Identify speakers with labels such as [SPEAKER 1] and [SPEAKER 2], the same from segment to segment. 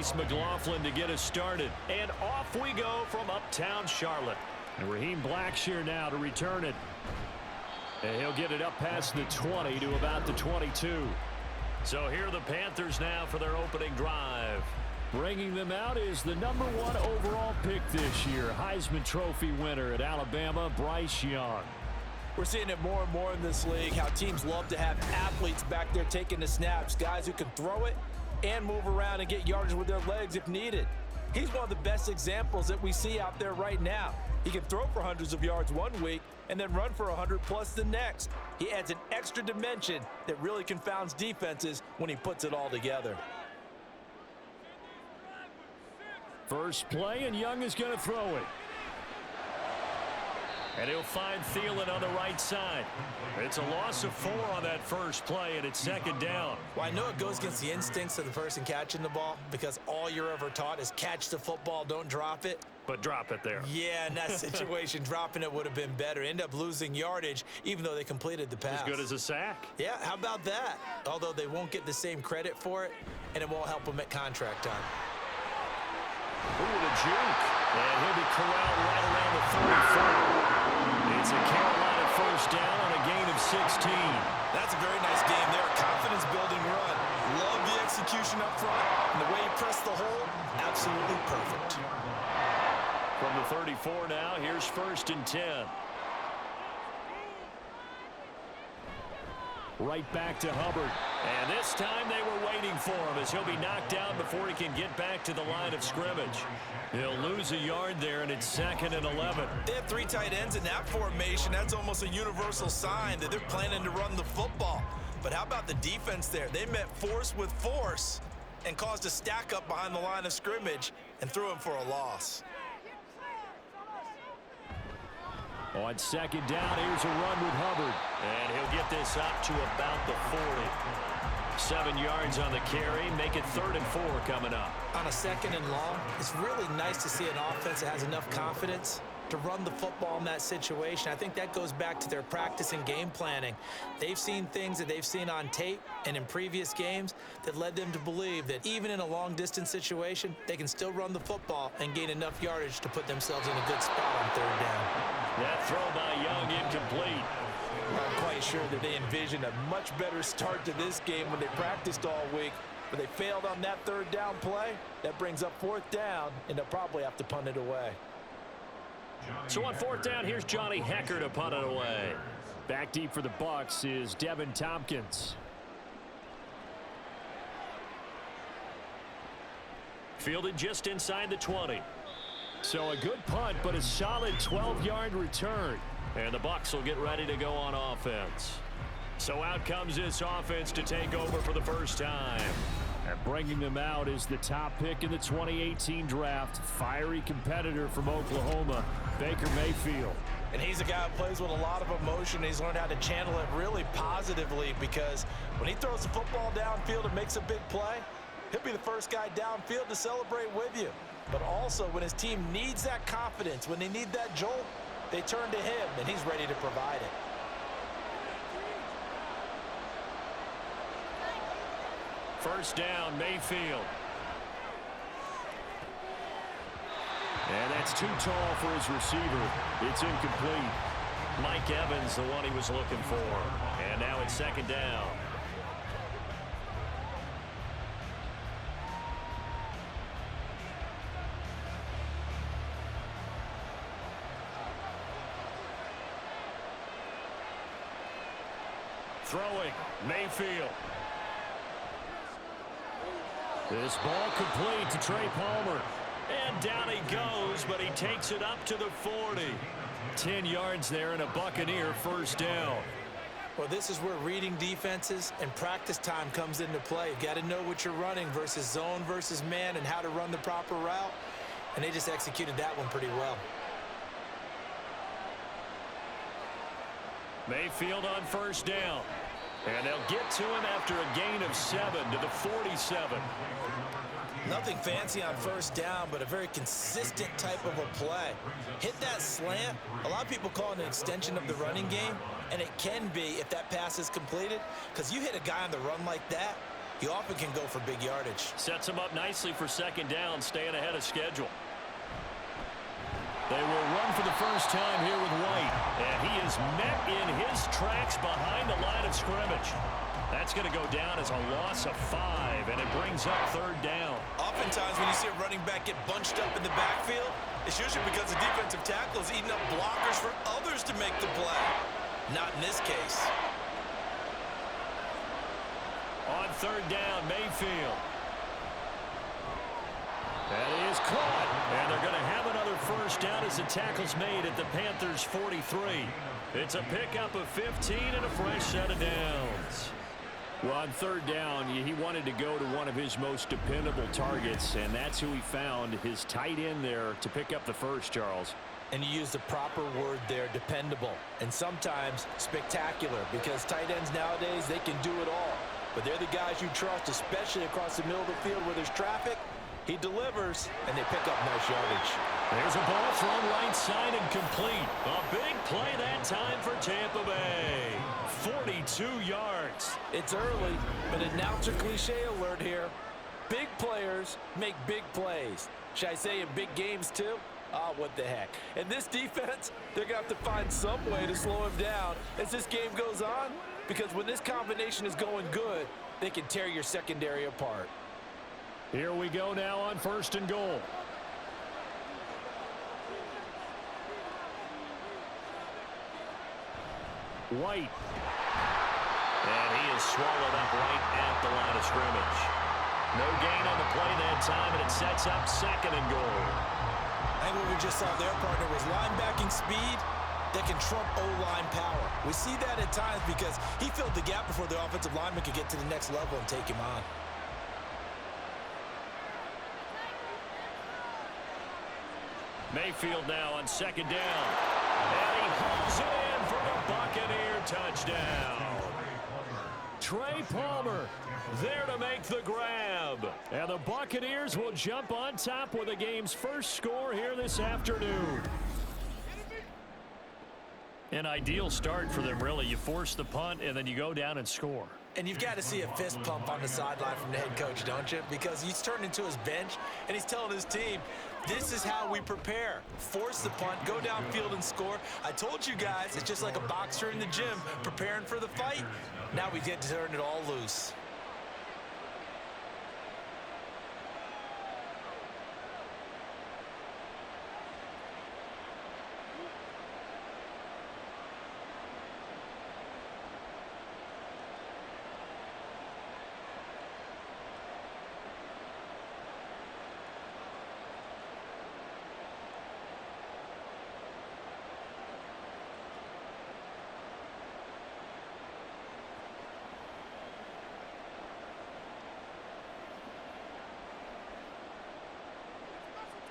[SPEAKER 1] Reese McLaughlin to get us started. And off we go from uptown Charlotte. And Raheem Blackshear now to return it. And he'll get it up past the 20 to about the 22. So here are the Panthers now for their opening drive. Bringing them out is the #1 overall pick this year, Heisman Trophy winner at Alabama, Bryce Young.
[SPEAKER 2] We're seeing it more and more in this league, how teams love to have athletes back there taking the snaps, guys who can throw it and move around and get yardage with their legs if needed. He's one of the best examples that we see out there right now. He can throw for hundreds of yards one week and then run for 100+ the next. He adds an extra dimension that really confounds defenses when he puts it all together.
[SPEAKER 1] First play, and Young is going to throw it. And he'll find Thielen on the right side. It's a loss of 4 on that first play, and it's second down.
[SPEAKER 2] Well, I know it goes against the instincts of the person catching the ball because all you're ever taught is catch the football, don't drop it.
[SPEAKER 1] But drop it there.
[SPEAKER 2] Yeah, in that situation, dropping it would have been better. End up losing yardage, even though they completed the pass.
[SPEAKER 1] As good as a sack.
[SPEAKER 2] Yeah, how about that? Although they won't get the same credit for it, and it won't help them at contract time.
[SPEAKER 1] Ooh, the juke. And he'll be corralled right around the 34. It's a Carolina first down on a gain of 16.
[SPEAKER 2] That's a very nice game there. Confidence-building run. Love the execution up front. And the way he pressed the hole, absolutely perfect.
[SPEAKER 1] From the 34 now, here's 1st and 10. Right back to Hubbard. And this time they were waiting for him as he'll be knocked down before he can get back to the line of scrimmage. He'll lose a yard there, and it's 2nd and 11.
[SPEAKER 2] They have 3 tight ends in that formation. That's almost a universal sign that they're planning to run the football. But how about the defense there? They met force with force and caused a stack up behind the line of scrimmage and threw him for a loss.
[SPEAKER 1] On 2nd down, here's a run with Hubbard. And he'll get this up to about the 40. 7 yards on the carry. Make it 3rd and 4 coming up.
[SPEAKER 2] On a 2nd and long, it's really nice to see an offense that has enough confidence to run the football in that situation. I think that goes back to their practice and game planning. They've seen things that they've seen on tape and in previous games that led them to believe that even in a long-distance situation, they can still run the football and gain enough yardage to put themselves in a good spot on 3rd down.
[SPEAKER 1] That throw by Young incomplete.
[SPEAKER 2] I'm quite sure that they envisioned a much better start to this game when they practiced all week, but they failed on that 3rd down play. That brings up 4th down, and they'll probably have to punt it away.
[SPEAKER 1] So on 4th down, here's Johnny Hecker to punt it away. Back deep for the Bucs is Devin Tompkins. Fielded just inside the 20. So a good punt, but a solid 12-yard return. And the Bucs will get ready to go on offense. So out comes this offense to take over for the first time. And bringing them out is the top pick in the 2018 draft, fiery competitor from Oklahoma, Baker Mayfield.
[SPEAKER 2] And he's a guy who plays with a lot of emotion. He's learned how to channel it really positively because when he throws the football downfield and makes a big play, he'll be the first guy downfield to celebrate with you. But also when his team needs that confidence, when they need that jolt, they turn to him, and he's ready to provide it.
[SPEAKER 1] First down, Mayfield. And that's too tall for his receiver. It's incomplete. Mike Evans, the one he was looking for. And now it's 2nd down. Throwing, Mayfield. This ball complete to Trey Palmer. And down he goes, but he takes it up to the 40. 10 yards there and a Buccaneer first down.
[SPEAKER 2] Well, this is where reading defenses and practice time comes into play. You've got to know what you're running versus zone versus man and how to run the proper route. And they just executed that one pretty well.
[SPEAKER 1] Mayfield on first down. And they'll get to him after a gain of 7 to the 47.
[SPEAKER 2] Nothing fancy on first down, but a very consistent type of a play. Hit that slant. A lot of people call it an extension of the running game, and it can be if that pass is completed, because you hit a guy on the run like that, he often can go for big yardage.
[SPEAKER 1] Sets him up nicely for second down, staying ahead of schedule. They will run for the first time here with White. And he is met in his tracks behind the line of scrimmage. That's going to go down as a loss of 5, and it brings up third down.
[SPEAKER 2] Oftentimes when you see a running back get bunched up in the backfield, it's usually because the defensive tackle is eating up blockers for others to make the play. Not in this case.
[SPEAKER 1] On third down, Mayfield. That is caught. And they're going to have another first down as the tackle's made at the Panthers' 43. It's a pickup of 15 and a fresh set of downs. Well, on third down, he wanted to go to one of his most dependable targets, and that's who he found, his tight end there, to pick up the first, Charles.
[SPEAKER 2] And you use the proper word there, dependable, and sometimes spectacular, because tight ends nowadays, they can do it all. But they're the guys you trust, especially across the middle of the field where there's traffic. He delivers, and they pick up nice yardage.
[SPEAKER 1] There's a ball thrown right side and complete. A big play that time for Tampa Bay. 42 yards.
[SPEAKER 2] It's early, but announcer cliche alert here. Big players make big plays. Should I say in big games too? Oh, what the heck. And this defense, they're going to have to find some way to slow him down as this game goes on. Because when this combination is going good, they can tear your secondary apart.
[SPEAKER 1] Here we go now on first and goal. White. And he is swallowed up right at the line of scrimmage. No gain on the play that time, and it sets up second and goal.
[SPEAKER 2] I think what we just saw there, partner, was linebacking speed that can trump O-line power. We see that at times because he filled the gap before the offensive lineman could get to the next level and take him on.
[SPEAKER 1] Mayfield now on second down. And he hauls it in for the Buccaneer touchdown. Trey Palmer there to make the grab. And the Buccaneers will jump on top with the game's first score here this afternoon. An ideal start for them, really. You force the punt, and then you go down and score.
[SPEAKER 2] And you've got to see a fist pump on the sideline from the head coach, don't you? Because he's turned into his bench, and he's telling his team, this is how we prepare. Force the punt, go downfield and score. I told you guys, it's just like a boxer in the gym preparing for the fight. Now we get to turn it all loose.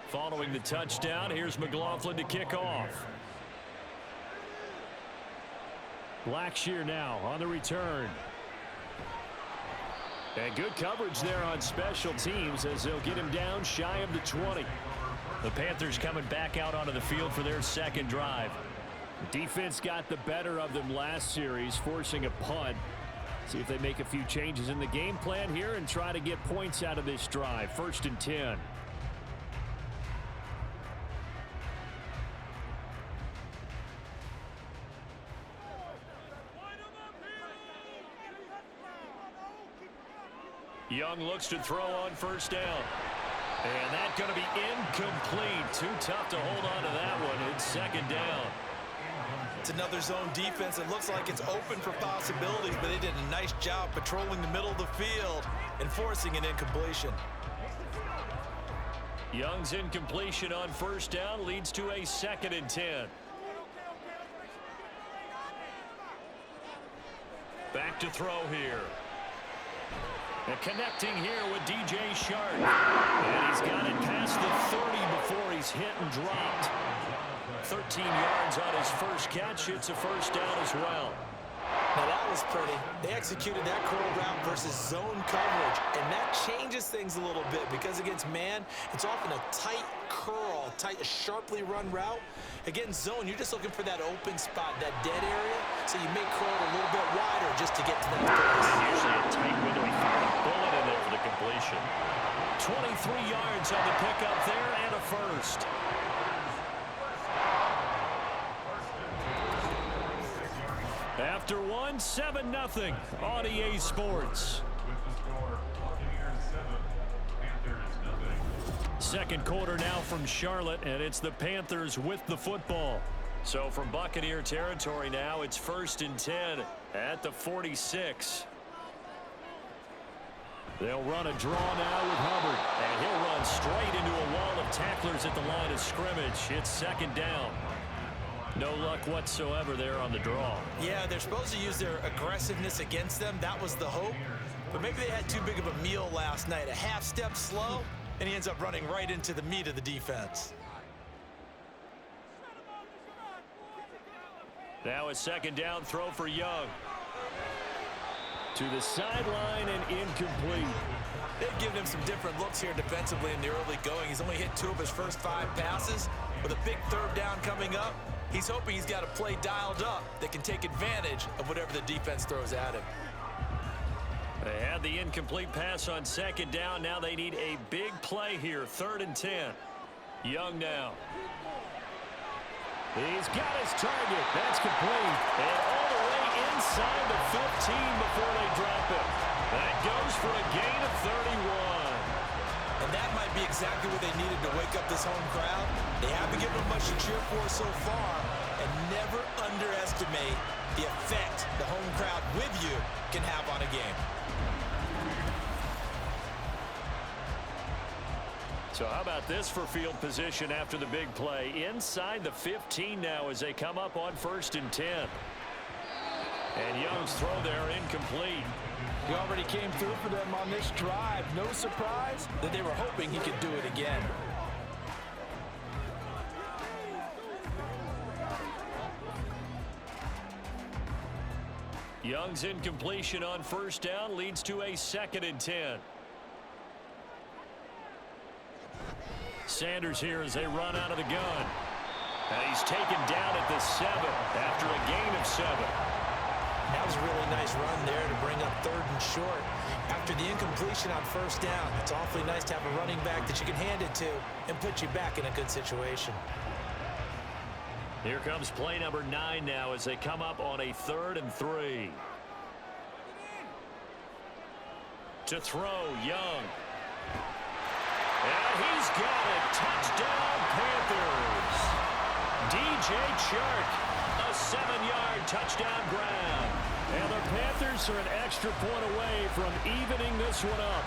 [SPEAKER 1] Following the touchdown, here's McLaughlin to kick off. Blackshear now on the return. And good coverage there on special teams as they'll get him down shy of the 20. The Panthers coming back out onto the field for their second drive. Defense got the better of them last series, forcing a punt. See if they make a few changes in the game plan here and try to get points out of this drive. 1st and 10. Young looks to throw on first down. And that's going to be incomplete. Too tough to hold on to that one. It's second down.
[SPEAKER 2] It's another zone defense. It looks like it's open for possibilities, but they did a nice job patrolling the middle of the field and forcing an incompletion.
[SPEAKER 1] Young's incompletion on first down leads to a 2nd and 10. Back to throw here. And connecting here with DJ Shark. And he's got it past the 30 before he's hit and dropped. 13 yards on his first catch. It's a first down as well.
[SPEAKER 2] Now that was pretty. They executed that curl route versus zone coverage, and that changes things a little bit because against man, it's often a tight curl, a sharply run route. Against zone, you're just looking for that open spot, that dead area, so you may curl it a little bit wider just to get to that place.
[SPEAKER 1] Usually a tight window. He found a bullet in there for the completion. 23 yards on the pickup there and a first. After one, 7-0 on EA Sports. Second quarter now from Charlotte, and it's the Panthers with the football. So from Buccaneer territory now, it's 1st and 10 at the 46. They'll run a draw now with Hubbard, and he'll run straight into a wall of tacklers at the line of scrimmage. It's 2nd down. No luck whatsoever there on the draw.
[SPEAKER 2] Yeah, they're supposed to use their aggressiveness against them. That was the hope. But maybe they had too big of a meal last night. A half step slow, and he ends up running right into the meat of the defense.
[SPEAKER 1] Now a 2nd down throw for Young. To the sideline and incomplete.
[SPEAKER 2] They've given him some different looks here defensively in the early going. He's only hit 2 of his first 5 passes. With a big 3rd down coming up, he's hoping he's got a play dialed up that can take advantage of whatever the defense throws at him.
[SPEAKER 1] They had the incomplete pass on 2nd down. Now they need a big play here. 3rd and 10. Young now. He's got his target. That's complete. And all the way inside the 15 before they drop it. That goes for a gain of 31.
[SPEAKER 2] And that might be exactly what they needed to wake up this home crowd. They haven't given them much to cheer for so far. And never underestimate the effect the home crowd with you can have on a game.
[SPEAKER 1] So how about this for field position after the big play? Inside the 15 now as they come up on 1st and 10. And Young's throw there incomplete.
[SPEAKER 2] He already came through for them on this drive. No surprise that they were hoping he could do it again.
[SPEAKER 1] Young's incompletion on 1st down leads to a 2nd and 10. Sanders here as they run out of the gun. And he's taken down at the 7 after a gain of 7.
[SPEAKER 2] That was a really nice run there to bring up 3rd and short. After the incompletion on 1st down, it's awfully nice to have a running back that you can hand it to and put you back in a good situation.
[SPEAKER 1] Here comes play number 9 now as they come up on a 3rd and 3. To throw, Young. And he's got it. Touchdown, Panthers. DJ Chark, a 7-yard touchdown grab. And the Panthers are an extra point away from evening this one up.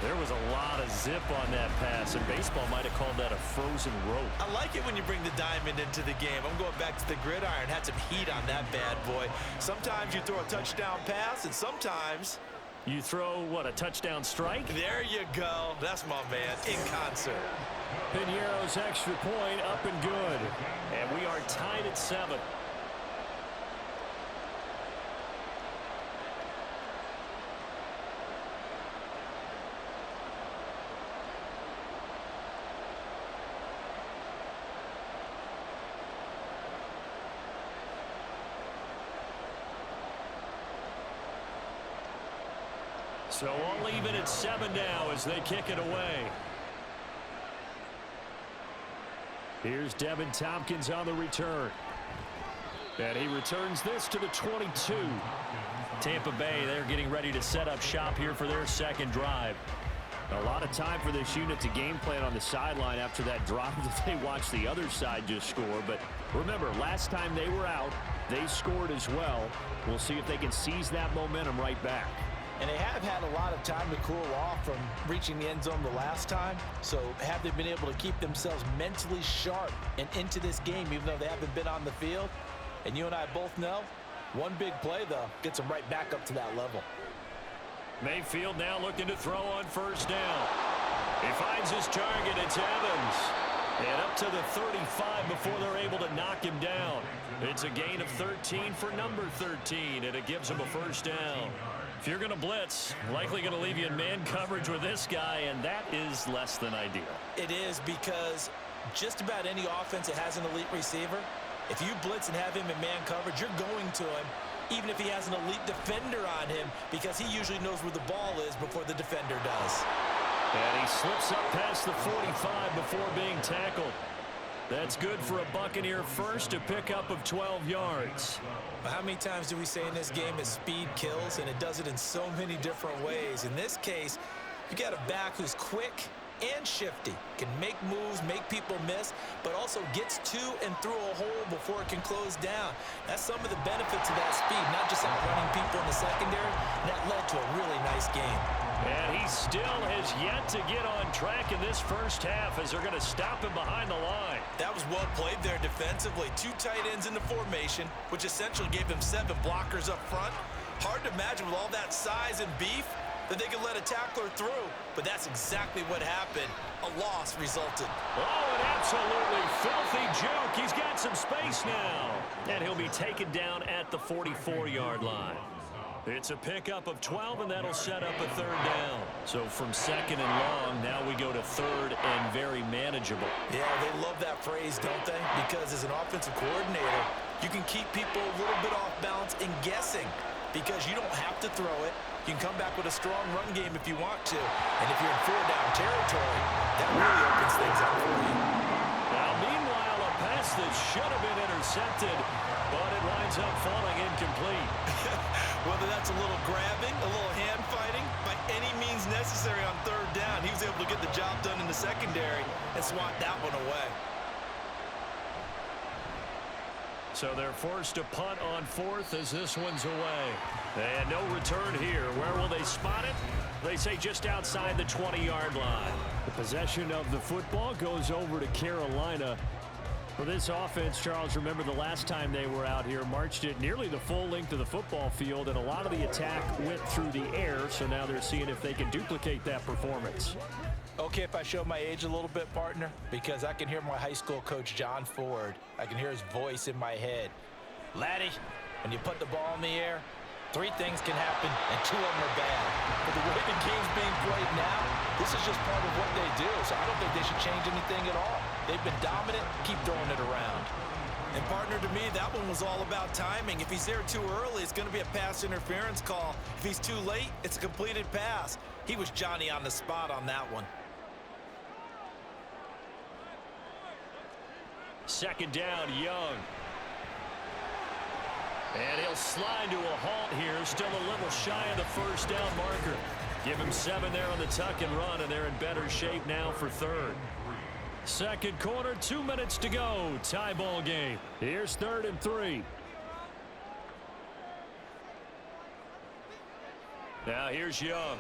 [SPEAKER 1] There was a lot of zip on that pass, and baseball might have called that a frozen rope.
[SPEAKER 2] I like it when you bring the diamond into the game. I'm going back to the gridiron. Had some heat on that bad boy. Sometimes you throw a touchdown pass, and sometimes
[SPEAKER 1] you throw, what, a touchdown strike?
[SPEAKER 2] There you go. That's my man, in concert.
[SPEAKER 1] Pinheiro's extra point up and good. And we are tied at 7. So all even at 7 now as they kick it away. Here's Devin Tompkins on the return. And he returns this to the 22. Tampa Bay, they're getting ready to set up shop here for their 2nd drive. A lot of time for this unit to game plan on the sideline after that drive that they watched the other side just score. But remember, last time they were out, they scored as well. We'll see if they can seize that momentum right back.
[SPEAKER 2] And they have had a lot of time to cool off from reaching the end zone the last time. So have they been able to keep themselves mentally sharp and into this game, even though they haven't been on the field? And you and I both know, one big play, though, gets them right back up to that level.
[SPEAKER 1] Mayfield now looking to throw on 1st down. He finds his target. It's Evans. And up to the 35 before they're able to knock him down. It's a gain of 13 for number 13, and it gives him a first down. If you're going to blitz, likely going to leave you in man coverage with this guy, and that is less than ideal.
[SPEAKER 2] It is, because just about any offense that has an elite receiver, if you blitz and have him in man coverage, you're going to him, even if he has an elite defender on him, because he usually knows where the ball is before the defender does.
[SPEAKER 1] And he slips up past the 45 before being tackled. That's good for a Buccaneer first, a pickup of 12 yards.
[SPEAKER 2] How many times do we say in this game that speed kills, and it does it in so many different ways? In this case, you got a back who's quick and shifty, can make moves, make people miss, but also gets to and through a hole before it can close down. That's some of the benefits of that speed, not just outrunning people in the secondary. And that led to a really nice game.
[SPEAKER 1] And he still has yet to get on track in this first half as they're going to stop him behind the line.
[SPEAKER 2] That was well played there defensively. 2 tight ends in the formation, which essentially gave them 7 blockers up front. Hard to imagine with all that size and beef that they could let a tackler through, but that's exactly what happened. A loss resulted.
[SPEAKER 1] Oh, an absolutely filthy juke. He's got some space now. And he'll be taken down at the 44-yard line. It's a pickup of 12, and that'll set up a third down. So from second and long, now we go to third and very manageable.
[SPEAKER 2] Yeah, they love that phrase, don't they? Because as an offensive coordinator, you can keep people a little bit off balance and guessing, because you don't have to throw it. You can come back with a strong run game if you want to. And if you're in 4-down territory, that really opens things up for you.
[SPEAKER 1] Now, meanwhile, a pass that should have been intercepted, but it winds up falling incomplete.
[SPEAKER 2] Whether that's a little grabbing, a little hand fighting, by any means necessary on third down, he was able to get the job done in the secondary and swat that one away.
[SPEAKER 1] So they're forced to punt on fourth as this one's away. And no return here. Where will they spot it? They say just outside the 20-yard line. The possession of the football goes over to Carolina. For this offense, Charles, remember the last time they were out here, marched it nearly the full length of the football field, and a lot of the attack went through the air, so now they're seeing if they can duplicate that performance.
[SPEAKER 2] Okay, if I show my age a little bit, partner, because I can hear my high school coach, John Ford. I can hear his voice in my head. Laddie, when you put the ball in the air, 3 things can happen, and 2 of them are bad. But the way the game's being played now, this is just part of what they do, so I don't think they should change anything at all. They've been dominant, keep throwing it around. And partner, to me, that one was all about timing. If he's there too early, it's going to be a pass interference call. If he's too late, it's a completed pass. He was Johnny on the spot on that one.
[SPEAKER 1] Second down, Young. And he'll slide to a halt here, still a little shy of the first down marker. Give him 7 there on the tuck and run, and they're in better shape now for third. Second quarter, 2 minutes to go. Tie ball game. Here's 3rd and 3. Now here's Young.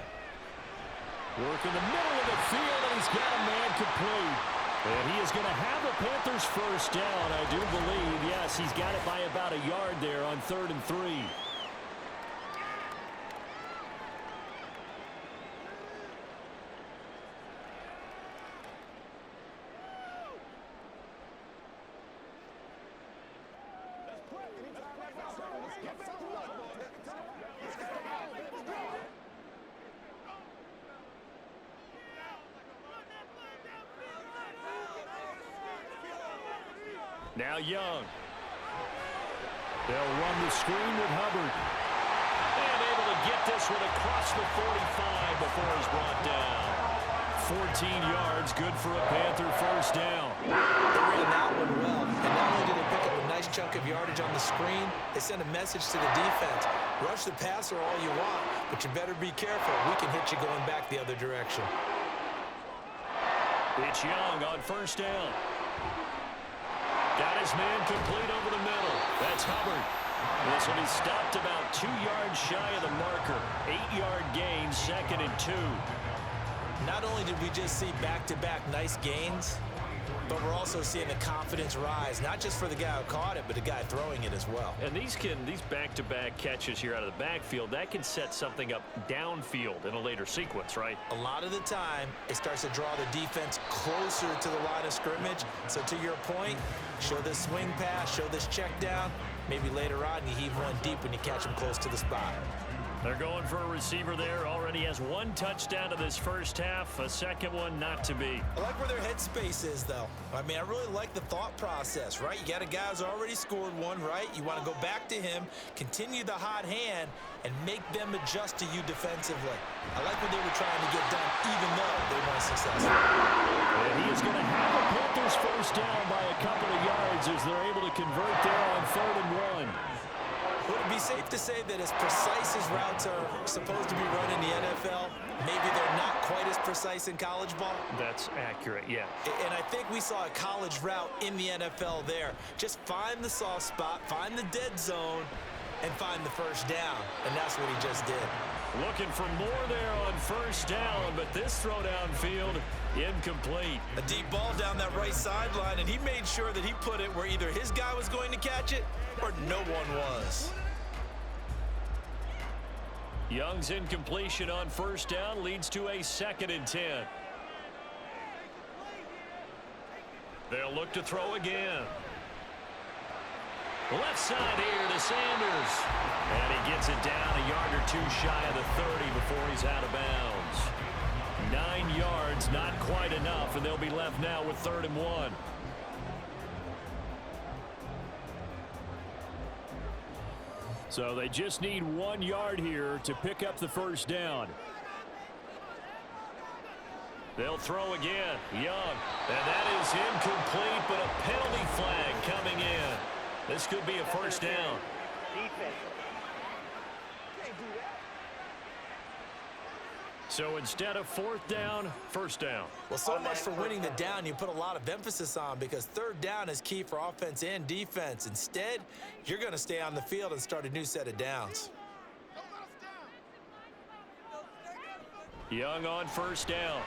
[SPEAKER 1] Work in the middle of the field, and he's got a man complete. And he is going to have the Panthers first down, I do believe. Yes, he's got it by about a yard there on 3rd and 3. Now Young. They'll run the screen with Hubbard. And able to get this one across the 45 before he's brought down. 14 yards, good for a Panther first down.
[SPEAKER 2] They ran that one well. And not only did they pick up a nice chunk of yardage on the screen, they sent a message to the defense. Rush the passer all you want, but you better be careful. We can hit you going back the other direction.
[SPEAKER 1] It's Young on first down. Got his man complete over the middle. That's Hubbard. This one is stopped about 2 yards shy of the marker. 8-yard gain, 2nd and 2.
[SPEAKER 2] Not only did we just see back-to-back nice gains, But we're also seeing the confidence rise, not just for the guy who caught it, but the guy throwing it as well.
[SPEAKER 1] And these back-to-back catches here out of the backfield, that can set something up downfield in a later sequence, right?
[SPEAKER 2] A lot of the time, it starts to draw the defense closer to the line of scrimmage. So to your point, show this swing pass, show this check down. Maybe later on, you heave one deep when you catch him close to the spot.
[SPEAKER 1] They're going for a receiver there. Already has one touchdown in this first half. A second one not to be.
[SPEAKER 2] I like where their headspace is, though. I mean, I really like the thought process, right? You got a guy who's already scored one, right? You want to go back to him, continue the hot hand, and make them adjust to you defensively. I like what they were trying to get done, even though they weren't successful.
[SPEAKER 1] And he is going to have a Panthers first down by a couple of yards as they're able to convert there on 3rd and 1.
[SPEAKER 2] Would it be safe to say that as precise as routes are supposed to be run in the NFL, maybe they're not quite as precise in college ball?
[SPEAKER 1] That's accurate, yeah.
[SPEAKER 2] And I think we saw a college route in the NFL there. Just find the soft spot, find the dead zone, and find the first down. And that's what he just did.
[SPEAKER 1] Looking for more there on first down, but this throw downfield, incomplete.
[SPEAKER 2] A deep ball down that right sideline, and he made sure that he put it where either his guy was going to catch it or no one was.
[SPEAKER 1] Young's incompletion on first down leads to a 2nd and 10. They'll look to throw again. Left side here to Sanders. And he gets it down a yard or two shy of the 30 before he's out of bounds. 9 yards, not quite enough, and they'll be left now with 3rd and 1. So they just need 1 yard here to pick up the first down. They'll throw again. Young. And that is incomplete, but a penalty flag coming in. This could be a first down. So instead of 4th down, first down.
[SPEAKER 2] Well, so much for winning the down you put a lot of emphasis on, because 3rd down is key for offense and defense. Instead, you're going to stay on the field and start a new set of downs.
[SPEAKER 1] Young on first down.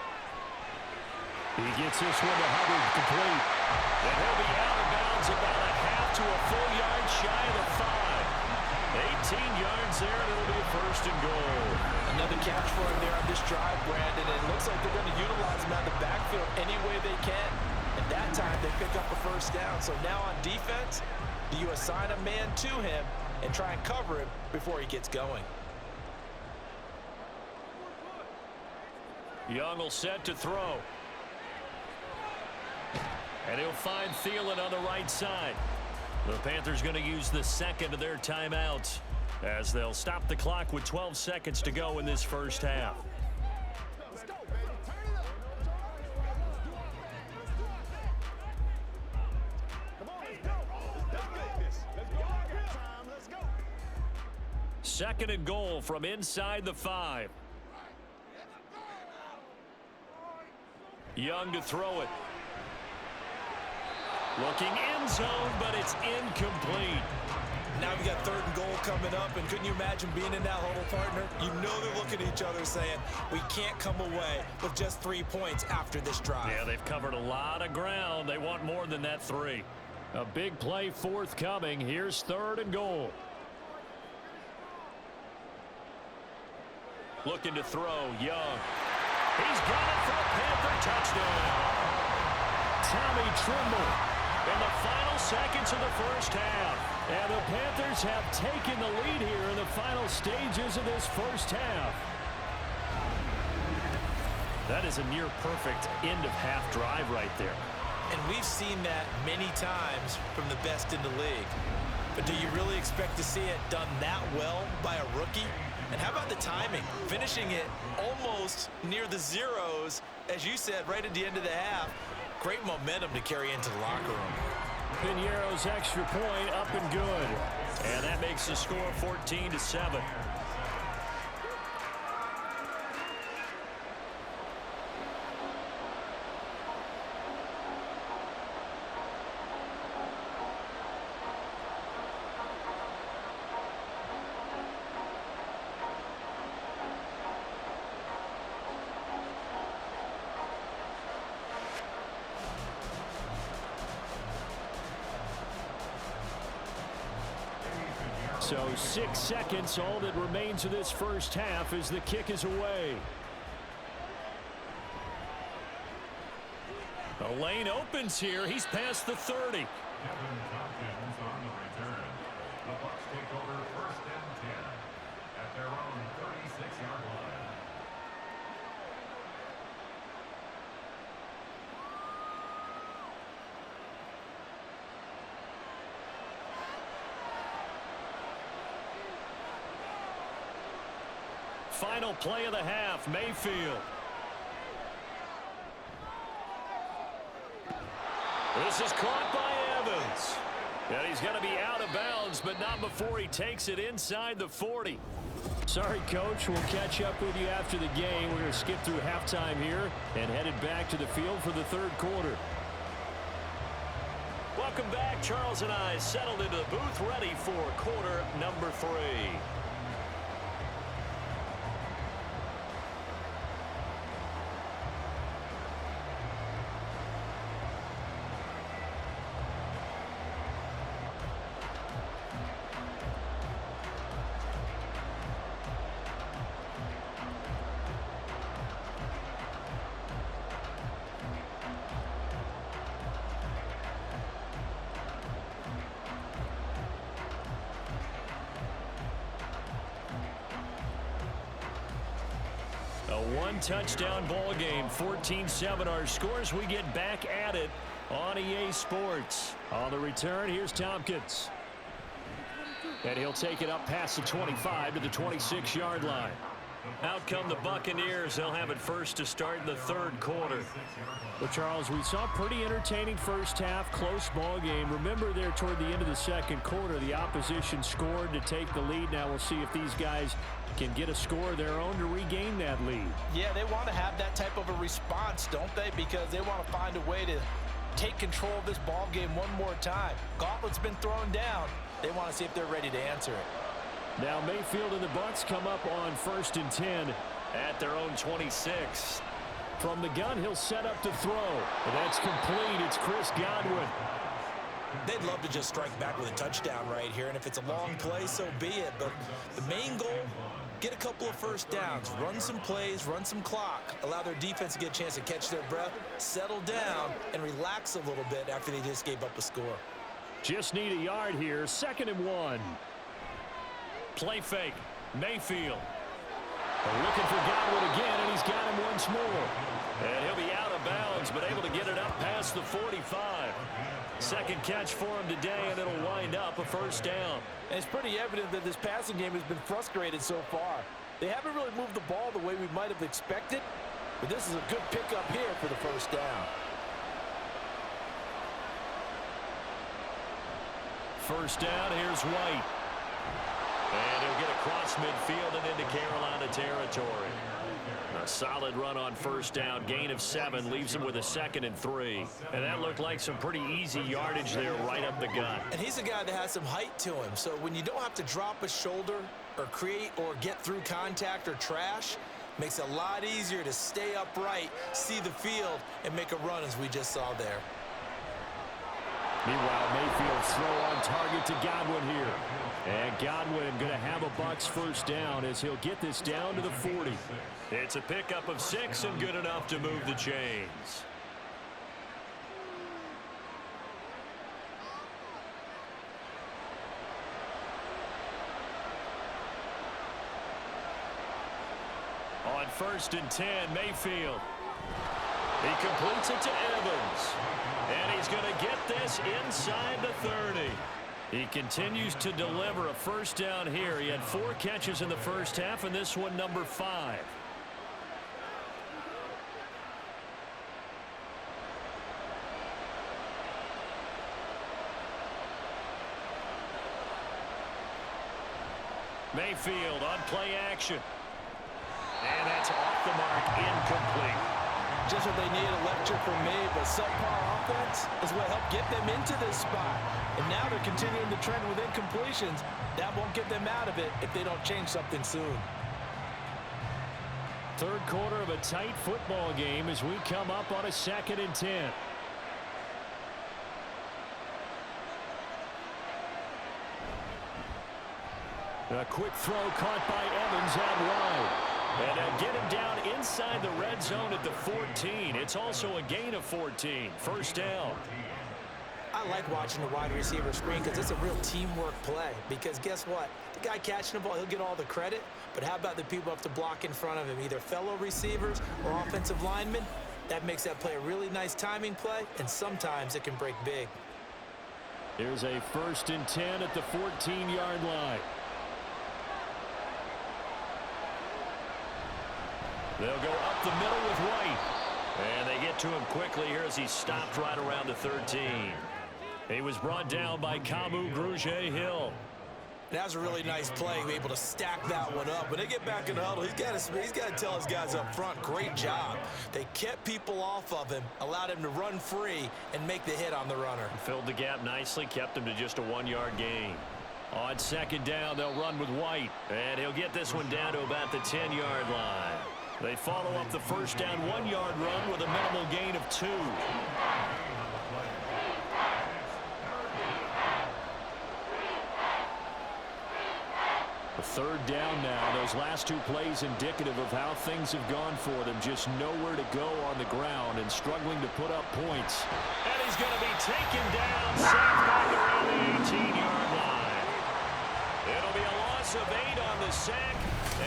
[SPEAKER 1] He gets this one to Hubbard, complete. And he'll be out of bounds about a half to a full yard shy of the 5. 18 yards there, and it'll be a 1st and goal.
[SPEAKER 2] Another catch for him there on this drive, Brandon, and it looks like they're going to utilize him out of the backfield any way they can. And that time, they pick up a first down. So now on defense, do you assign a man to him and try and cover him before he gets going?
[SPEAKER 1] Young will set to throw. And he'll find Thielen on the right side. The Panthers going to use the 2nd of their timeouts as they'll stop the clock with 12 seconds to go in this first half. Second and goal from inside the 5. Young to throw it. Looking end zone, but it's incomplete.
[SPEAKER 2] Now we got 3rd and goal coming up, and couldn't you imagine being in that huddle, partner? You know they're looking at each other saying, we can't come away with just 3 points after this drive.
[SPEAKER 1] Yeah, they've covered a lot of ground. They want more than that 3. A big play forthcoming. Here's 3rd and goal. Looking to throw, Young. He's got it for a Panther touchdown. Tommy Trimble in the final seconds of the first half. And the Panthers have taken the lead here in the final stages of this first half. That is a near-perfect end-of-half drive right there.
[SPEAKER 2] And we've seen that many times from the best in the league. But do you really expect to see it done that well by a rookie? And how about the timing? Finishing it almost near the zeros, as you said, right at the end of the half. Great momentum to carry into the locker room.
[SPEAKER 1] Piñeiro's extra point up and good. And that makes the score 14-7. So 6 seconds, all that remains of this first half as the kick is away. The lane opens here. He's past the 30. Final play of the half, Mayfield. This is caught by Evans. And he's going to be out of bounds, but not before he takes it inside the 40. Sorry, Coach. We'll catch up with you after the game. We're going to skip through halftime here and headed back to the field for the third quarter. Welcome back. Charles and I settled into the booth, ready for quarter number 3. One-touchdown ball game, 14-7 our scores. We get back at it on EA Sports. On the return, here's Tompkins. And he'll take it up past the 25 to the 26-yard line. Out come the Buccaneers. They'll have it first to start the third quarter. Well, Charles, we saw a pretty entertaining first half, close ball game. Remember there toward the end of the second quarter, the opposition scored to take the lead. Now we'll see if these guys can get a score of their own to regain that lead. Yeah, they want to have that type of a response, don't they? Because they want to find a way to take control of this ball game one more time. Gauntlet's been thrown down. They want to see if they're ready to answer it. Now Mayfield and the Bucs come up on 1st and 10 at their own 26. From the gun, he'll set up to throw. And that's complete. It's Chris Godwin.
[SPEAKER 2] They'd love to just strike back with a touchdown right here, and if it's a long play, so be it. But the main goal, get a couple of first downs, run some plays, run some clock, allow their defense to get a chance to catch their breath, settle down, and relax a little bit after they just gave up a score.
[SPEAKER 1] Just need a yard here, 2nd and 1. Play fake, Mayfield. Looking for Godwin again, and he's got him once more. And he'll be out of bounds, but able to get it up past the 45. Second catch for him today, and it'll wind up a first down. And it's pretty evident that this passing game has been frustrated so far. They haven't really moved the ball the way we might have expected, but this is a good pickup here for the first down. First down, here's White. And he'll get across midfield and into Carolina territory. A solid run on first down, gain of 7, leaves him with a 2nd and 3. And that looked like some pretty easy yardage there right up the gut.
[SPEAKER 2] And he's a guy that has some height to him, so when you don't have to drop a shoulder or create or get through contact or trash, makes it a lot easier to stay upright, see the field, and make a run as we just saw there.
[SPEAKER 1] Meanwhile, Mayfield's throw on target to Godwin here. And Godwin going to have a Bucs first down as he'll get this down to the 40. It's a pickup of 6 and good enough to move the chains. On 1st and 10, Mayfield. He completes it to Evans. And he's going to get this inside the 30. He continues to deliver a first down here. He had 4 catches in the first half, and this one number 5. Mayfield on play action. And that's off the mark, incomplete.
[SPEAKER 2] Just what they need, a lecture from me, but subpar offense is what helped get them into this spot. And now they're continuing the trend with incompletions. That won't get them out of it if they don't change something soon. Third quarter of a tight football game as we come up on a 2nd and 10.
[SPEAKER 1] A quick throw caught by Evans out wide. And get him down inside the red zone at the 14. It's also a gain of 14. First down.
[SPEAKER 2] I like watching the wide receiver screen because it's a real teamwork play. Because guess what? The guy catching the ball, he'll get all the credit. But how about the people who have to block in front of him, either fellow receivers or offensive linemen? That makes that play a really nice timing play, and sometimes it can break big.
[SPEAKER 1] Here's a 1st and 10 at the 14-yard line. They'll go up the middle with White. And they get to him quickly here as he stopped right around the 13. He was brought down by Kamu Grugier-Hill.
[SPEAKER 2] That was a really nice play, able to stack that one up. When they get back in the huddle, he's got to tell his guys up front, great job. They kept people off of him, allowed him to run free, and make the hit on the runner.
[SPEAKER 1] Filled the gap nicely, kept him to just a 1-yard gain. On 2nd down, they'll run with White. And he'll get this one down to about the 10-yard line. They follow up the 1st down 1-yard run with a minimal gain of 2. The 3rd down now. Those last 2 plays indicative of how things have gone for them. Just nowhere to go on the ground and struggling to put up points. And he's going to be taken down, sacked back around the 18-yard line. It'll be a loss of 8 on the sack,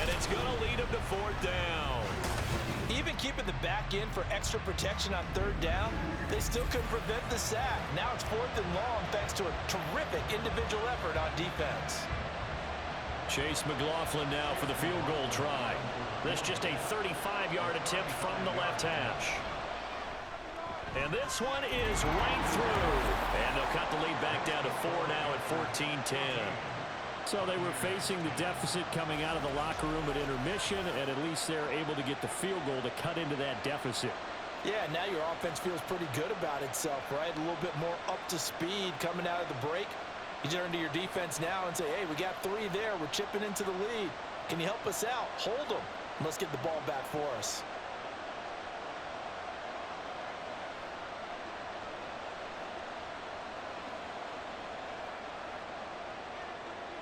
[SPEAKER 1] and it's going to lead him to 4th down.
[SPEAKER 2] Even keeping the back in for extra protection on 3rd down, they still couldn't prevent the sack. Now it's 4th and long thanks to a terrific individual effort on defense.
[SPEAKER 1] Chase McLaughlin now for the field goal try. This just a 35-yard attempt from the left hash. And this one is right through. And they'll cut the lead back down to 4 now at 14-10. So they were facing the deficit coming out of the locker room at intermission, and at least they're able to get the field goal to cut into that deficit.
[SPEAKER 2] Yeah, now your offense feels pretty good about itself, right? A little bit more up to speed coming out of the break. You turn to your defense now and say, hey, we got 3 there. We're chipping into the lead. Can you help us out? Hold them. Let's get the ball back for us.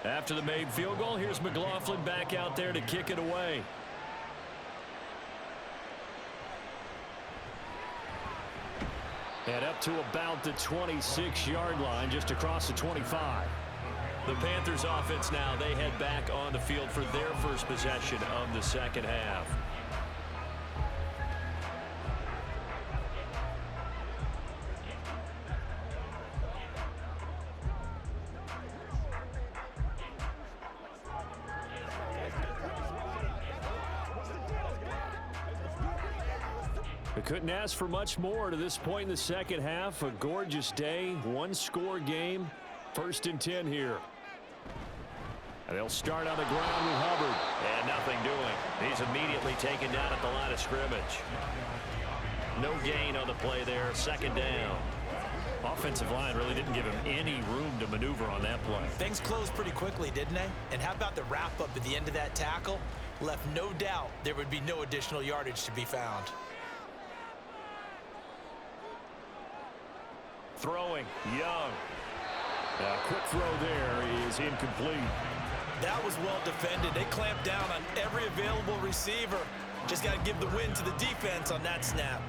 [SPEAKER 1] After the made field goal, here's McLaughlin back out there to kick it away. And up to about the 26-yard line, just across the 25. The Panthers offense now, they head back on the field for their first possession of the second half. We couldn't ask for much more to this point in the second half. A gorgeous day, 1-score game, 1st and 10 here. And they'll start on the ground with Hubbard. And nothing doing. He's immediately taken down at the line of scrimmage. No gain on the play there, 2nd down. Offensive line really didn't give him any room to maneuver on that play.
[SPEAKER 2] Things closed pretty quickly, didn't they? And how about the wrap-up at the end of that tackle? Left no doubt there would be no additional yardage to be found.
[SPEAKER 1] Throwing, Young. A quick throw there is incomplete.
[SPEAKER 2] That was well defended. They clamped down on every available receiver. Just got to give the win to the defense on that snap.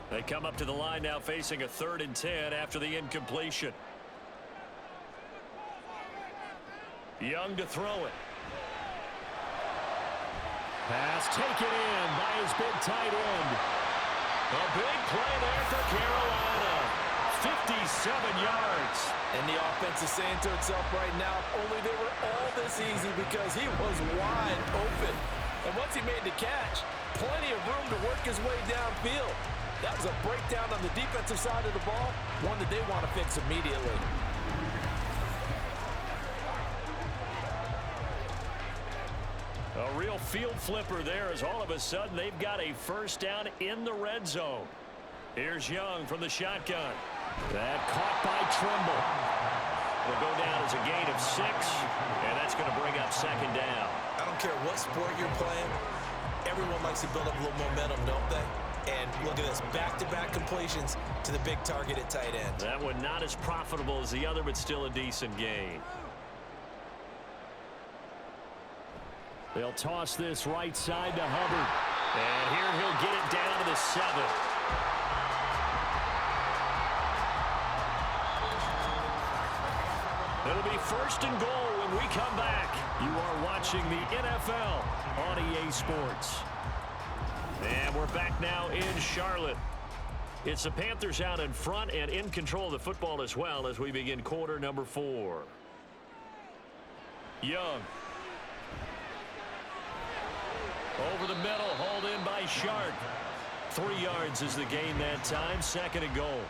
[SPEAKER 1] They come up to the line now facing a 3rd and 10 after the incompletion. Young to throw it. Pass taken in by his big tight end. A big play there for Carolina. 57 yards.
[SPEAKER 2] And the offense is saying to itself right now, only they were all this easy because he was wide open. And once he made the catch, plenty of room to work his way downfield. That was a breakdown on the defensive side of the ball, one that they want to fix immediately.
[SPEAKER 1] A real field flipper there as all of a sudden they've got a 1st down in the red zone. Here's Young from the shotgun. That caught by Trimble. Will go down as a gain of 6, and that's going to bring up 2nd down.
[SPEAKER 2] I don't care what sport you're playing. Everyone likes to build up a little momentum, don't they? And look at this, back-to-back completions to the big target at tight end.
[SPEAKER 1] That one not as profitable as the other, but still a decent gain. They'll toss this right side to Hubbard. And here he'll get it down to the 7. It'll be 1st and goal when we come back. You are watching the NFL on EA Sports. And we're back now in Charlotte. It's the Panthers out in front and in control of the football as well as we begin quarter number 4. Young. Over the middle, hauled in by Sharp. 3 yards is the gain that time, 2nd and goal.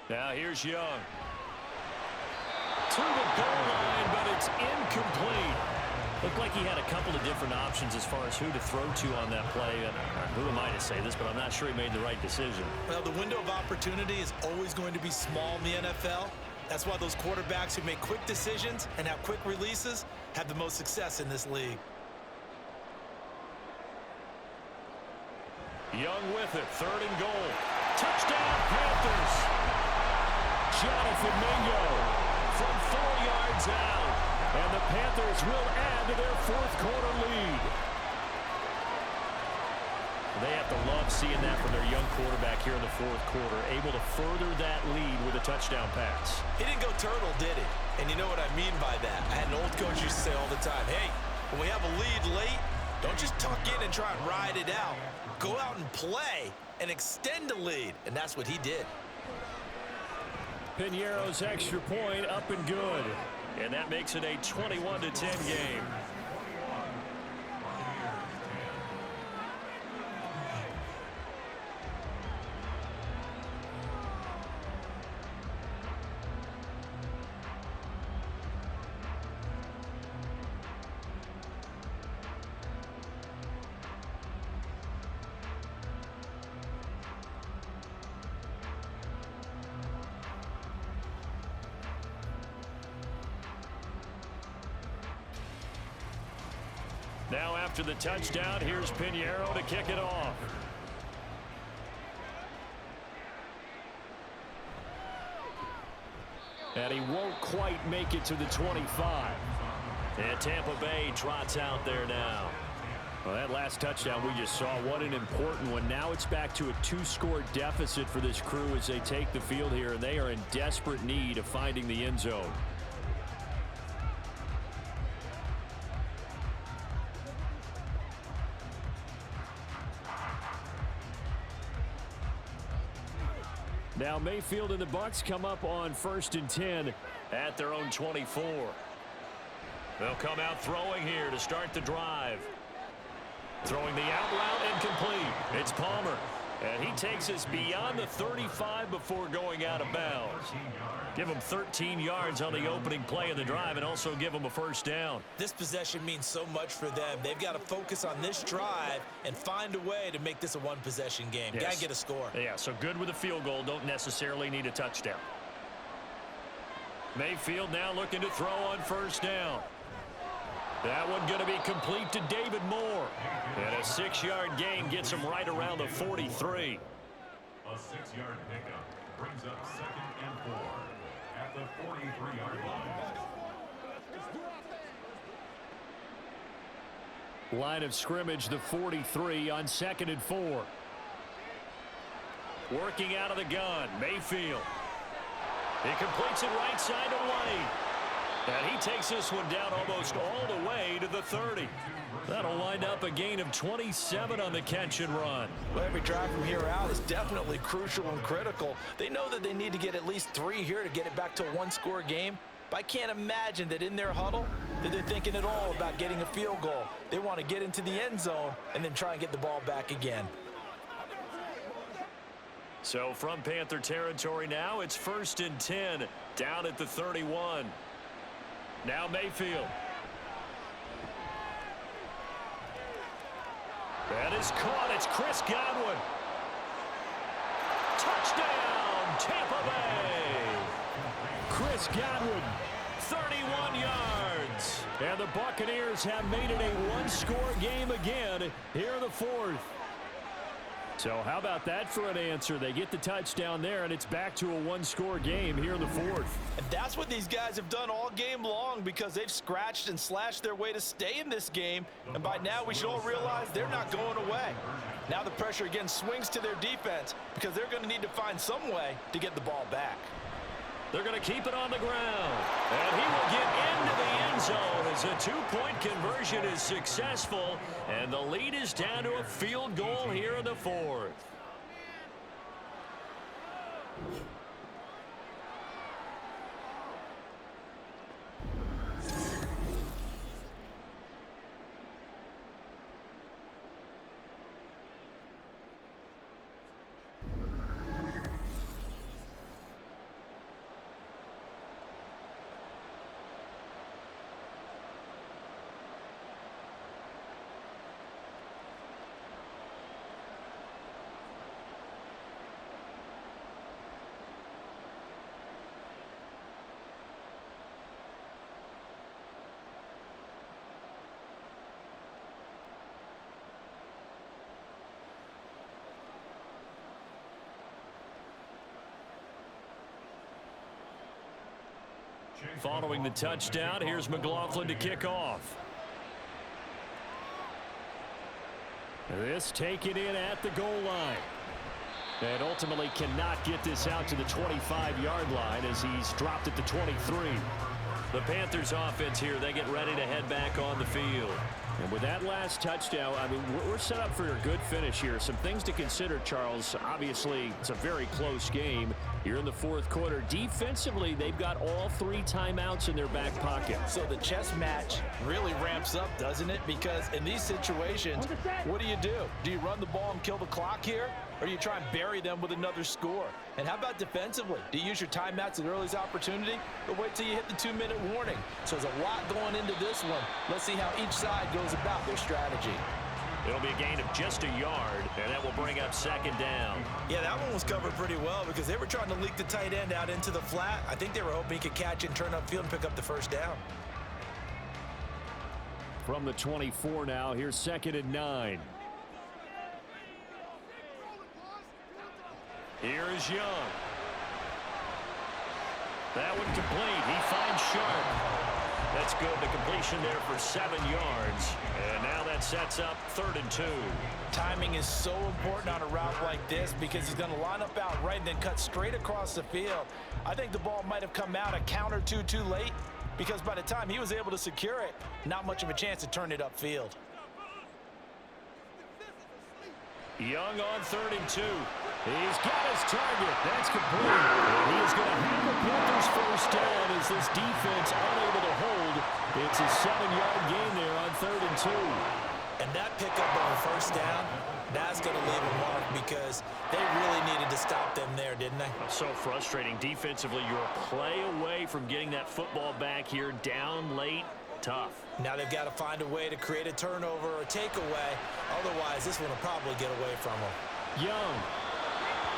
[SPEAKER 1] Now here's Young. To the goal line, but it's incomplete. Looked like he had a couple of different options as far as who to throw to on that play. And who am I to say this, but I'm not sure he made the right decision.
[SPEAKER 2] Well, the window of opportunity is always going to be small in the NFL. That's why those quarterbacks who make quick decisions and have quick releases have the most success in this league.
[SPEAKER 1] Young with it, 3rd and goal. Touchdown, Panthers. Jonathan Mingo from 4 yards out. And the Panthers will add to their 4th quarter lead. They have to love seeing that from their young quarterback here in the 4th quarter, able to further that lead with a touchdown pass.
[SPEAKER 2] He didn't go turtle, did he? And you know what I mean by that. I had an old coach used to say all the time, hey, when we have a lead late, don't just tuck in and try and ride it out. Go out and play and extend the lead. And that's what he did.
[SPEAKER 1] Piñeiro's extra point up and good. And that makes it a 21-10 game. Now after the touchdown, here's Piñeiro to kick it off. And he won't quite make it to the 25. And Tampa Bay trots out there now. Well, that last touchdown we just saw, what an important one. Now it's back to a 2-score deficit for this crew as they take the field here, and they are in desperate need of finding the end zone. Now Mayfield and the Bucs come up on 1st and 10 at their own 24. They'll come out throwing here to start the drive. Throwing the out route and complete. It's Palmer. And he takes us beyond the 35 before going out of bounds. Give him 13 yards on the opening play of the drive and also give him a 1st down.
[SPEAKER 2] This possession means so much for them. They've got to focus on this drive and find a way to make this a 1-possession game.
[SPEAKER 1] Yes.
[SPEAKER 2] Got to get a score.
[SPEAKER 1] Yeah, so good with a field goal. Don't necessarily need a touchdown. Mayfield now looking to throw on 1st down. That one going to be complete to David Moore. And a 6-yard gain gets him right around the 43.
[SPEAKER 3] A 6-yard pickup brings up 2nd and 4 at the 43-yard line.
[SPEAKER 1] Line of scrimmage, the 43 on 2nd and 4. Working out of the gun, Mayfield. He completes it right side to White. And he takes this one down almost all the way to the 30. That'll wind up a gain of 27 on the catch and run.
[SPEAKER 2] Well, every drive from here out is definitely crucial and critical. They know that they need to get at least 3 here to get it back to a 1-score game. But I can't imagine that in their huddle that they're thinking at all about getting a field goal. They want to get into the end zone and then try and get the ball back again.
[SPEAKER 1] So from Panther territory now, it's 1st and 10 down at the 31. Now Mayfield. That is caught. It's Chris Godwin. Touchdown, Tampa Bay. Chris Godwin, 31 yards. And the Buccaneers have made it a one-score game again here in the fourth. So how about that for an answer? They get the touchdown there, and it's back to a one-score game here in the fourth.
[SPEAKER 2] And that's what these guys have done all game long because they've scratched and slashed their way to stay in this game. And by now, we should all realize they're not going away. Now the pressure again swings to their defense because they're going to need to find some way to get the ball back.
[SPEAKER 1] They're going to keep it on the ground. And he will get into the end zone as a two-point conversion is successful. And the lead is down to a field goal here in the fourth. Following the touchdown, here's McLaughlin to kick off. This taken in at the goal line. And ultimately cannot get this out to the 25-yard line as he's dropped at the 23. The Panthers offense here, they get ready to head back on the field. And with that last touchdown, I mean, we're set up for a good finish here. Some things to consider, Charles. Obviously, it's a very close game. You're in the fourth quarter. Defensively, they've got all three timeouts in their back pocket.
[SPEAKER 2] So the chess match really ramps up, doesn't it? Because in these situations, what do? Do you run the ball and kill the clock here? Or do you try and bury them with another score? And how about defensively? Do you use your timeouts at earliest opportunity? Or wait till you hit the 2-minute warning? So there's a lot going into this one. Let's see how each side goes about their strategy.
[SPEAKER 1] It'll be a gain of just a yard, and that will bring up second down.
[SPEAKER 2] Yeah, that one was covered pretty well because they were trying to leak the tight end out into the flat. I think they were hoping he could catch it and turn upfield and pick up the first down.
[SPEAKER 1] From the 24 now, here's 2nd and 9. Here is Young. That one complete. He finds Sharp. That's good. The completion there for 7 yards. And now that sets up 3rd and 2.
[SPEAKER 2] Timing is so important on a route like this because he's going to line up out right and then cut straight across the field. I think the ball might have come out a count or two too late because by the time he was able to secure it, not much of a chance to turn it upfield.
[SPEAKER 1] Young on 3rd and 2. He's got his target. That's complete. And he is going to have the Panthers first down as this defense unable to hold. It's a 7-yard gain there on 3rd and 2.
[SPEAKER 2] And that pickup of a first down, that's going to leave a mark because they really needed to stop them there, didn't they?
[SPEAKER 1] So frustrating. Defensively, you're a play away from getting that football back here down late. Tough.
[SPEAKER 2] Now they've got to find a way to create a turnover or takeaway. Otherwise, this one will probably get away from them.
[SPEAKER 1] Young.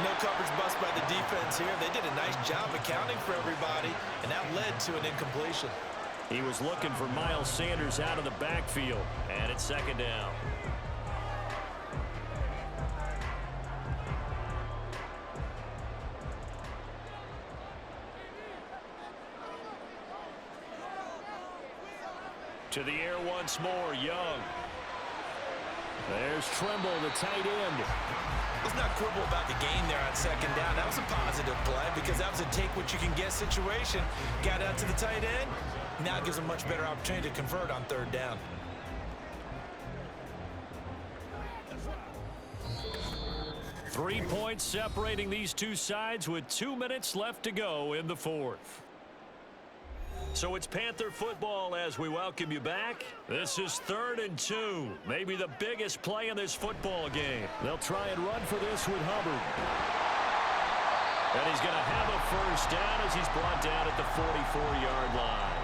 [SPEAKER 2] No coverage bust by the defense here. They did a nice job accounting for everybody, and that led to an incompletion.
[SPEAKER 1] He was looking for Miles Sanders out of the backfield, and it's 2nd down. To the air once more, Young. There's Tremble, the tight end.
[SPEAKER 2] Let's not quibble about the gain there on 2nd down. That was a positive play because that was a take-what-you-can-get situation. Got out to the tight end. Now it gives them a much better opportunity to convert on 3rd down.
[SPEAKER 1] Three points separating these two sides with 2 minutes left to go in the fourth. So it's Panther football as we welcome you back. This is 3rd and 2. Maybe the biggest play in this football game. They'll try and run for this with Hubbard. And he's going to have a first down as he's brought down at the 44-yard line.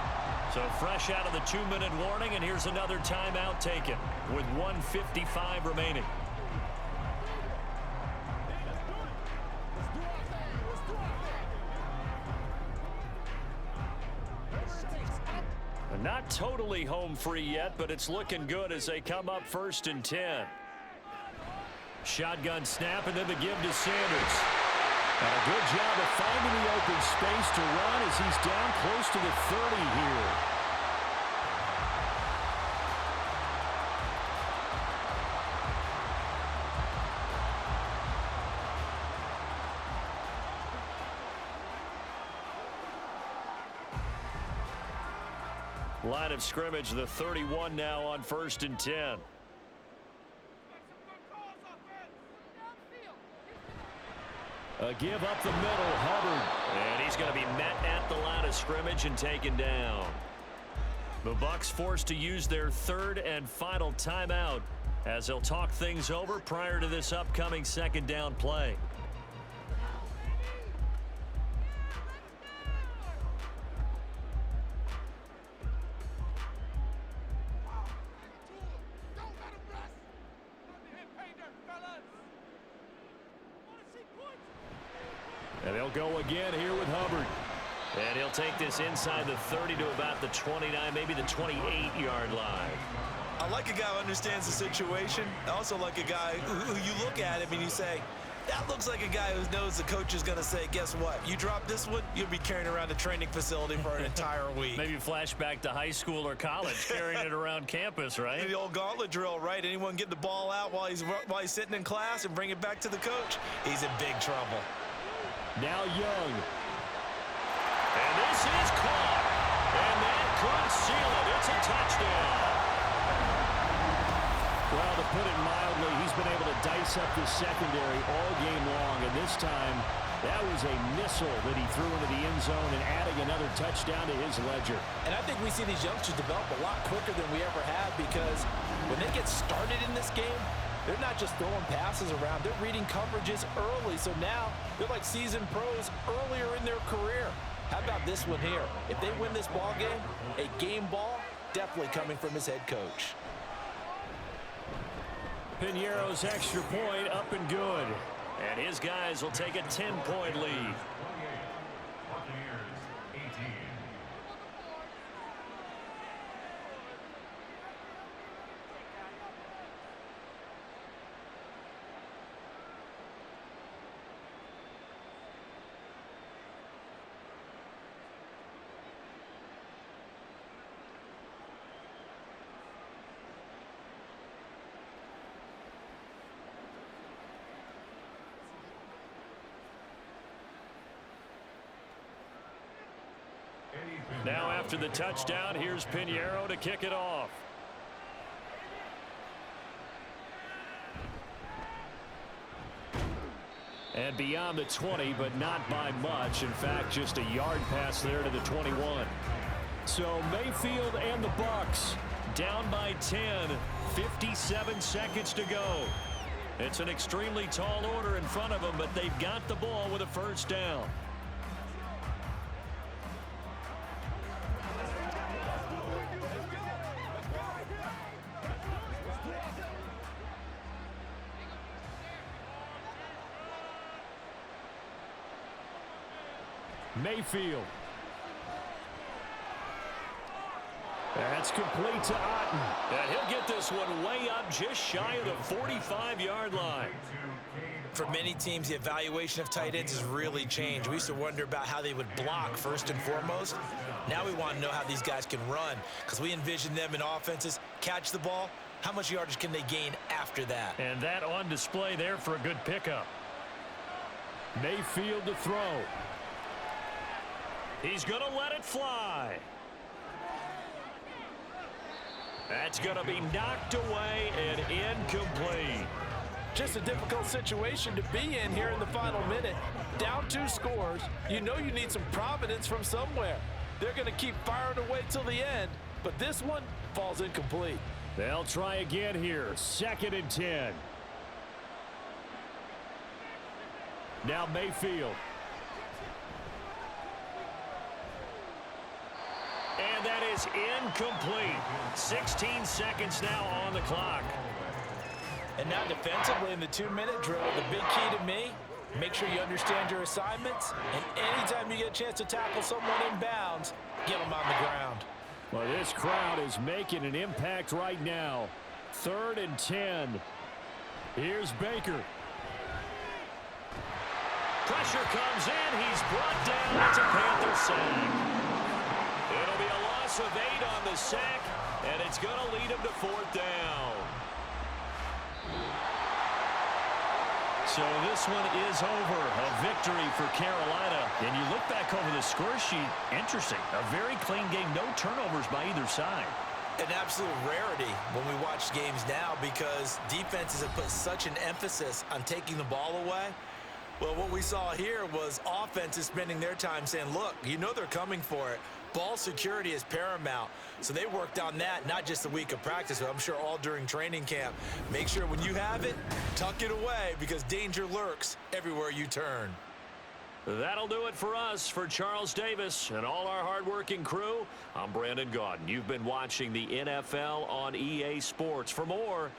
[SPEAKER 1] So fresh out of the 2-minute warning, and here's another timeout taken with 1:55 remaining. Not totally home free yet, but it's looking good as they come up 1st and 10. Shotgun snap, and then the give to Sanders. And a good job of finding the open space to run as he's down close to the 30 here. Line of scrimmage, the 31 now on 1st and 10. A give up the middle, Hubbard. And he's going to be met at the line of scrimmage and taken down. The Bucs forced to use their 3rd and final timeout as they'll talk things over prior to this upcoming 2nd down play. And they'll go again here with Hubbard. And he'll take this inside the 30 to about the 29, maybe the 28-yard line.
[SPEAKER 2] I like a guy who understands the situation. I also like a guy who you look at him and you say, that looks like a guy who knows the coach is going to say, guess what? You drop this one, you'll be carrying around a training facility for an entire week.
[SPEAKER 1] Maybe flashback to high school or college, carrying it around campus, right?
[SPEAKER 2] The old gauntlet drill, right? Anyone get the ball out while he's sitting in class and bring it back to the coach? He's in big trouble.
[SPEAKER 1] Now Young. And this is caught. And that could seal it. It's a touchdown. Well, to put it mildly, he's been able to dice up the secondary all game long. And this time, that was a missile that he threw into the end zone and adding another touchdown to his ledger.
[SPEAKER 2] And I think we see these youngsters develop a lot quicker than we ever have because when they get started in this game, they're not just throwing passes around. They're reading coverages early. So now they're like seasoned pros earlier in their career. How about this one here? If they win this ball game, a game ball definitely coming from his head coach.
[SPEAKER 1] Piñeiro's extra point up and good. And his guys will take a 10-point lead.
[SPEAKER 3] Buccaneers 18.
[SPEAKER 1] Now after the touchdown, here's Piñeiro to kick it off. And beyond the 20, but not by much. In fact, just a yard pass there to the 21. So Mayfield and the Bucs down by 10, 57 seconds to go. It's an extremely tall order in front of them, but they've got the ball with a 1st down. Mayfield. That's complete to Otten. And he'll get this one way up just shy of the 45-yard line.
[SPEAKER 2] For many teams, the evaluation of tight ends has really changed. We used to wonder about how they would block first and foremost. Now we want to know how these guys can run because we envision them in offenses, catch the ball. How much yardage can they gain after that?
[SPEAKER 1] And that on display there for a good pickup. Mayfield to throw. He's going to let it fly. That's going to be knocked away and incomplete.
[SPEAKER 2] Just a difficult situation to be in here in the final minute. Down 2 scores. You know you need some providence from somewhere. They're going to keep firing away till the end, but this one falls incomplete.
[SPEAKER 1] They'll try again here. 2nd and 10. Now Mayfield. And And that is incomplete. 16 seconds now on the clock.
[SPEAKER 2] And now defensively in the 2-minute drill, the big key to me, make sure you understand your assignments, and anytime you get a chance to tackle someone in bounds, get them on the ground.
[SPEAKER 1] Well, this crowd is making an impact right now. 3rd and 10. Here's Baker. Pressure comes in. He's brought down. It's a Panther sack. It'll be a loss of 8 on the sack, and it's going to lead him to 4th down. So this one is over. A victory for Carolina. And you look back over the score sheet, interesting. A very clean game, no turnovers by either side.
[SPEAKER 2] An absolute rarity when we watch games now because defenses have put such an emphasis on taking the ball away. Well, what we saw here was offenses spending their time saying, look, you know they're coming for it. Ball security is paramount. So they worked on that, not just a week of practice, but I'm sure all during training camp. Make sure when you have it, tuck it away because danger lurks everywhere you turn.
[SPEAKER 1] That'll do it for us. For Charles Davis and all our hardworking crew, I'm Brandon Gaudin. You've been watching the NFL on EA Sports. For more,